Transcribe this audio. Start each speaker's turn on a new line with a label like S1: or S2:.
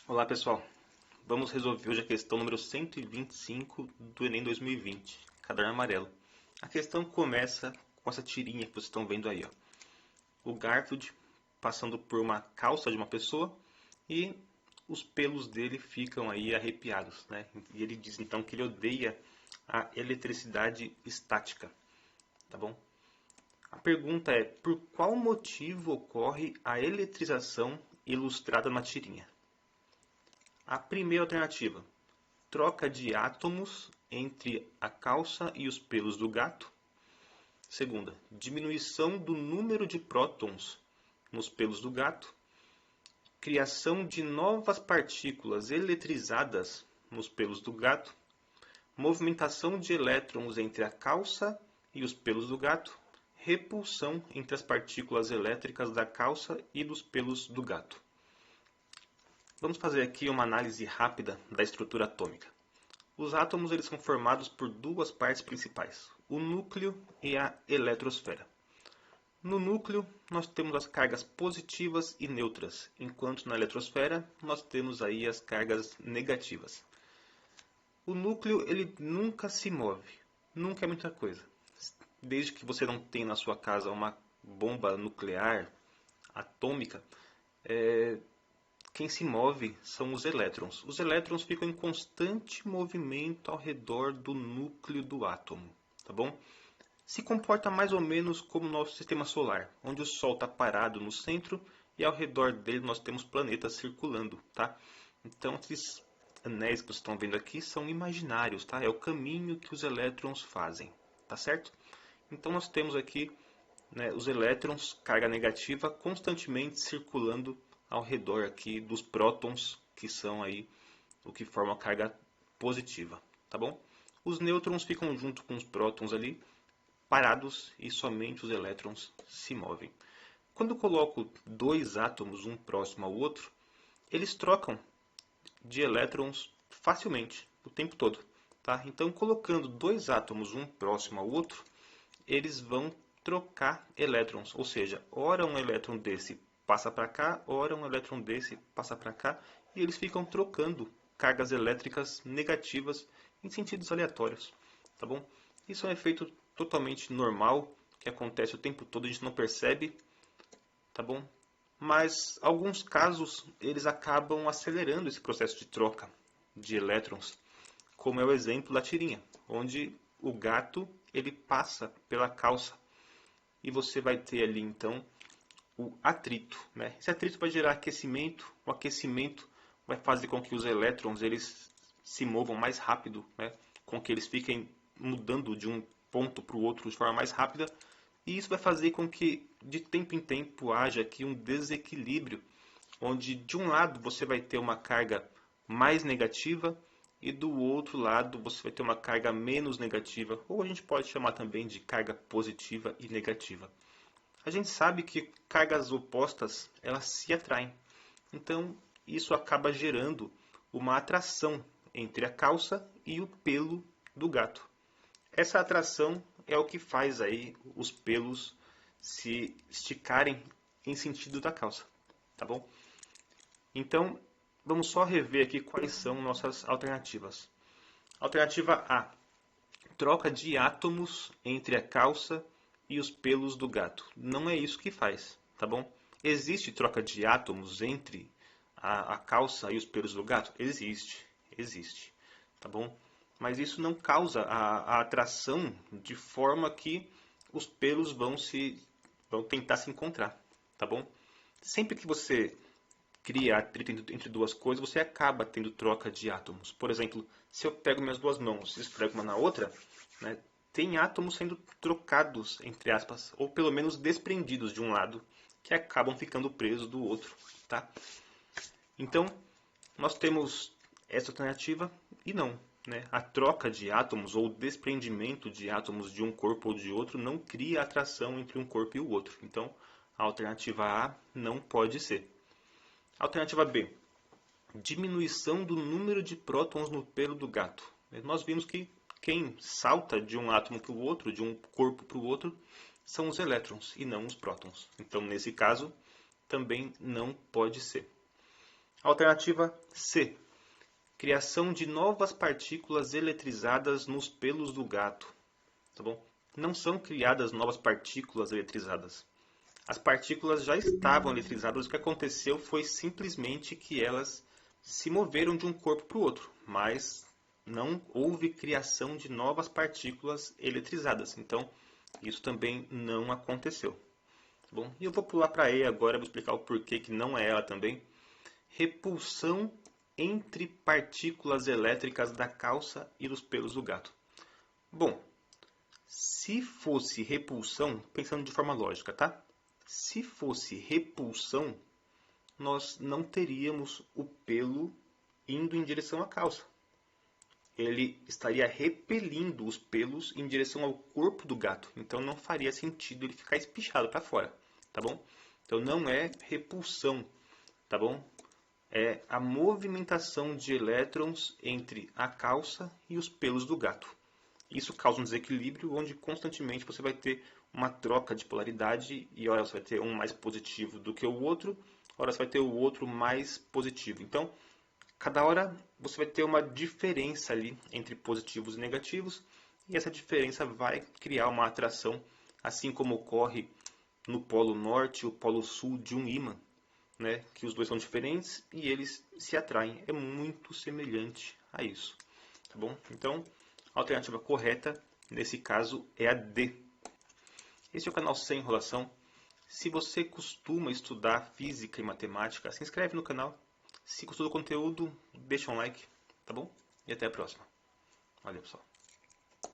S1: Olá pessoal, vamos resolver hoje a questão número 125 do Enem 2020, caderno amarelo. A questão começa com essa tirinha que vocês estão vendo aí, ó. O Garfield passando por uma calça de uma pessoa e os pelos dele ficam aí arrepiados, né? E ele diz então que ele odeia a eletricidade estática, tá bom? A pergunta é, por qual motivo ocorre a eletrização ilustrada na tirinha? A primeira alternativa, troca de átomos entre a calça e os pelos do gato. Segunda, diminuição do número de prótons nos pelos do gato. Criação de novas partículas eletrizadas nos pelos do gato. Movimentação de elétrons entre a calça e os pelos do gato. Repulsão entre as partículas elétricas da calça e dos pelos do gato. Vamos fazer aqui uma análise rápida da estrutura atômica. Os átomos eles são formados por duas partes principais, o núcleo e a eletrosfera. No núcleo, nós temos as cargas positivas e neutras, enquanto na eletrosfera nós temos aí as cargas negativas. O núcleo ele nunca se move, nunca é muita coisa. Desde que você não tenha na sua casa uma bomba nuclear atômica, quem se move são os elétrons. Os elétrons ficam em constante movimento ao redor do núcleo do átomo, tá bom? Se comporta mais ou menos como o nosso sistema solar, onde o Sol está parado no centro e ao redor dele nós temos planetas circulando, tá? Então, esses anéis que vocês estão vendo aqui são imaginários, tá? É o caminho que os elétrons fazem, tá certo? Então, nós temos aqui, né, os elétrons, carga negativa, constantemente circulando ao redor aqui dos prótons, que são aí o que forma a carga positiva, tá bom? Os nêutrons ficam junto com os prótons ali, parados, e somente os elétrons se movem. Quando eu coloco dois átomos um próximo ao outro, eles trocam de elétrons facilmente, o tempo todo, tá? Então, colocando dois átomos um próximo ao outro, eles vão trocar elétrons, ou seja, ora um elétron desse passa para cá, ora um elétron desse passa para cá, e eles ficam trocando cargas elétricas negativas em sentidos aleatórios, tá bom? Isso é um efeito totalmente normal, que acontece o tempo todo, a gente não percebe, tá bom? Mas alguns casos eles acabam acelerando esse processo de troca de elétrons, como é o exemplo da tirinha, onde o gato ele passa pela calça e você vai ter ali então o atrito, né? Esse atrito vai gerar aquecimento, o aquecimento vai fazer com que os elétrons eles se movam mais rápido, né? Com que eles fiquem mudando de um ponto para o outro de forma mais rápida, e isso vai fazer com que de tempo em tempo haja aqui um desequilíbrio, onde de um lado você vai ter uma carga mais negativa e do outro lado você vai ter uma carga menos negativa, ou a gente pode chamar também de carga positiva e negativa. A gente sabe que cargas opostas elas se atraem. Então, isso acaba gerando uma atração entre a calça e o pelo do gato. Essa atração é o que faz aí os pelos se esticarem em sentido da calça, tá bom? Então, vamos só rever aqui quais são nossas alternativas. Alternativa A, troca de átomos entre a calça e os pelos do gato. Não é isso que faz, tá bom? Existe troca de átomos entre a calça e os pelos do gato? Existe, tá bom? Mas isso não causa a atração de forma que os pelos vão tentar se encontrar, tá bom? Sempre que você cria atrito entre duas coisas, você acaba tendo troca de átomos. Por exemplo, se eu pego minhas duas mãos e esfrego uma na outra, né, tem átomos sendo trocados, entre aspas, ou pelo menos desprendidos de um lado, que acabam ficando presos do outro, tá? Então, nós temos essa alternativa e não, né? A troca de átomos ou o desprendimento de átomos de um corpo ou de outro não cria atração entre um corpo e o outro. Então, a alternativa A não pode ser. Alternativa B, diminuição do número de prótons no pelo do gato. Nós vimos que quem salta de um átomo para o outro, de um corpo para o outro, são os elétrons e não os prótons. Então, nesse caso, também não pode ser. Alternativa C. Criação de novas partículas eletrizadas nos pelos do gato. Tá bom? Não são criadas novas partículas eletrizadas. As partículas já estavam eletrizadas, o que aconteceu foi simplesmente que elas se moveram de um corpo para o outro, mas não houve criação de novas partículas eletrizadas. Então, isso também não aconteceu. Tá bom? E eu vou pular para E agora, vou explicar o porquê que não é ela também. Repulsão entre partículas elétricas da calça e dos pelos do gato. Bom, se fosse repulsão, pensando de forma lógica, tá? Se fosse repulsão, nós não teríamos o pelo indo em direção à calça. Ele estaria repelindo os pelos em direção ao corpo do gato. Então não faria sentido ele ficar espichado para fora, tá bom? Então não é repulsão, tá bom? É a movimentação de elétrons entre a calça e os pelos do gato. Isso causa um desequilíbrio onde constantemente você vai ter uma troca de polaridade e ora você vai ter um mais positivo do que o outro, ora você vai ter o outro mais positivo. Então, cada hora você vai ter uma diferença ali entre positivos e negativos e essa diferença vai criar uma atração, assim como ocorre no polo norte e o polo sul de um ímã, né, que os dois são diferentes e eles se atraem. É muito semelhante a isso, tá bom? Então, a alternativa correta nesse caso é a D. Esse é o canal Sem Enrolação. Se você costuma estudar física e matemática, se inscreve no canal. Se gostou do conteúdo, deixa um like, tá bom? E até a próxima. Valeu, pessoal.